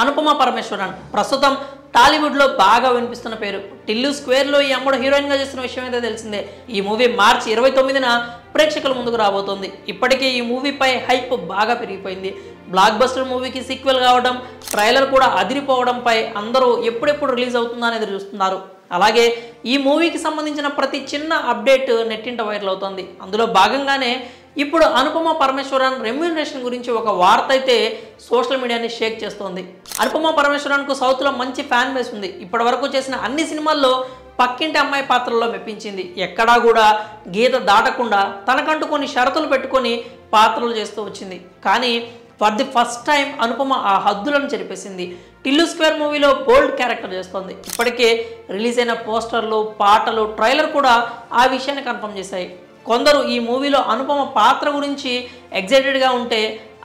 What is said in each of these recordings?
అనుపమ పరమేశ్వరన్ ప్రస్తుతం టాలీవుడ్లో బాగా వినిపిస్తున్న పేరు. టిల్లు స్క్వేర్లో ఈ అమ్మడు హీరోయిన్గా చేస్తున్న విషయం అయితే తెలిసిందే. ఈ మూవీ మార్చి 29న ప్రేక్షకుల ముందుకు రాబోతోంది. ఇప్పటికే ఈ మూవీపై హైప్ బాగా పెరిగిపోయింది. బ్లాక్ బస్టర్ మూవీకి సీక్వెల్ కావడం, ట్రైలర్ కూడా అదిరిపోవడంపై అందరూ ఎప్పుడెప్పుడు రిలీజ్ అవుతుందా అనేది చూస్తున్నారు. అలాగే ఈ మూవీకి సంబంధించిన ప్రతి చిన్న అప్డేట్ నెట్టింట వైరల్ అవుతుంది. అందులో భాగంగానే ఇప్పుడు అనుపమ పరమేశ్వరన్ రెమ్యూనరేషన్ గురించి ఒక వార్త అయితే సోషల్ మీడియాని షేక్ చేస్తోంది. అనుపమ పరమేశ్వరన్కు సౌత్లో మంచి ఫ్యాన్ బేస్ ఉంది. ఇప్పటి వరకు చేసిన అన్ని సినిమాల్లో పక్కింటి అమ్మాయి పాత్రల్లో మెప్పించింది. ఎక్కడా కూడా గీత దాటకుండా తనకంటూ కొన్ని షరతులు పెట్టుకొని పాత్రలు చేస్తూ వచ్చింది. కానీ for the first time Anupama ఆ హద్దులను చెరిపేసింది. టిల్లు స్క్వేర్ మూవీలో బోల్డ్ క్యారెక్టర్ చేస్తోంది. ఇప్పటికే రిలీజ్ అయిన పోస్టర్లు, పాటలు, ట్రైలర్ కూడా ఆ విషయాన్ని కన్ఫర్మ్ చేశాయి. కొందరు ఈ మూవీలో అనుపమ పాత్ర గురించి ఎగ్జైటెడ్గా ఉంటే,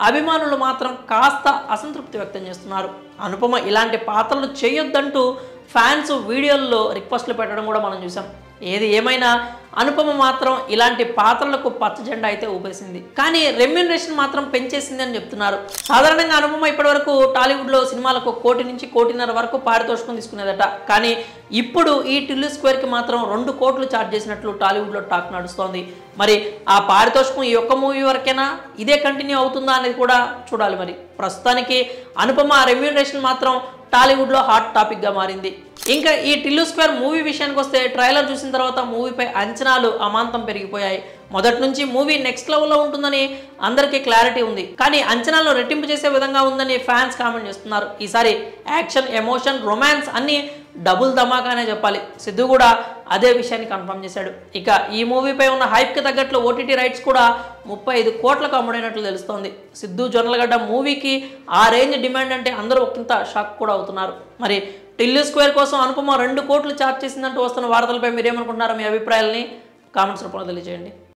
అభిమానులు మాత్రం కాస్త అసంతృప్తి వ్యక్తం చేస్తున్నారు. అనుపమ ఇలాంటి పాత్రలు చేయొద్దంటూ ఫ్యాన్స్ వీడియోల్లో రిక్వెస్ట్లు పెట్టడం కూడా మనం చూసాం. ఏది ఏమైనా అనుపమ మాత్రం ఇలాంటి పాత్రలకు పచ్చ జెండా అయితే ఊపేసింది. కానీ రెమ్యూనరేషన్ మాత్రం పెంచేసింది అని చెప్తున్నారు. సాధారణంగా అనుపమ ఇప్పటివరకు టాలీవుడ్లో సినిమాలకు 1 కోటి నుంచి 1.5 కోటి వరకు పారితోషికం తీసుకునేదట. కానీ ఇప్పుడు ఈ టిల్లు స్క్వేర్కి మాత్రం 2 కోట్లు ఛార్జ్ చేసినట్లు టాలీవుడ్లో టాక్ నడుస్తోంది. మరి ఆ పారితోషికం ఈ ఒక్క మూవీ వరకేనా, ఇదే కంటిన్యూ అవుతుందా అనేది కూడా చూడాలి. మరి ప్రస్తుతానికి అనుపమ రెమ్యూనరేషన్ మాత్రం టాలీవుడ్లో హాట్ టాపిక్గా మారింది. ఇంకా ఈ టిల్లు స్క్వేర్ మూవీ విషయానికి వస్తే, ట్రైలర్ చూసిన తర్వాత మూవీపై అంచనాలు అమాంతం పెరిగిపోయాయి. మొదటి నుంచి మూవీ నెక్స్ట్ లెవెల్లో ఉంటుందని అందరికీ క్లారిటీ ఉంది. కానీ అంచనాలు రెట్టింపు చేసే విధంగా ఉందని ఫ్యాన్స్ కామెంట్ చేస్తున్నారు. ఈసారి యాక్షన్, ఎమోషన్, రొమాన్స్ అన్నీ డబుల్ ధమాకానే చెప్పాలి. సిద్ధు కూడా అదే విషయాన్ని కన్ఫర్మ్ చేశాడు. ఇక ఈ మూవీపై ఉన్న హైప్కి తగ్గట్లు ఓటీటీ రైట్స్ కూడా 35 కోట్లకు అమ్ముడైనట్లు తెలుస్తోంది. సిద్ధు జొన్నలగడ్డ మూవీకి ఆ రేంజ్ డిమాండ్ అంటే అందరూ ఒకంత షాక్ కూడా అవుతున్నారు. మరి టిల్లు స్క్వేర్ కోసం అనుపమ 2 కోట్లు ఛార్జ్ చేసిందంటూ వస్తున్న వార్తలపై మీరేమనుకుంటున్నారో మీ అభిప్రాయాలని కామెంట్స్ రూపంలో తెలియజేయండి.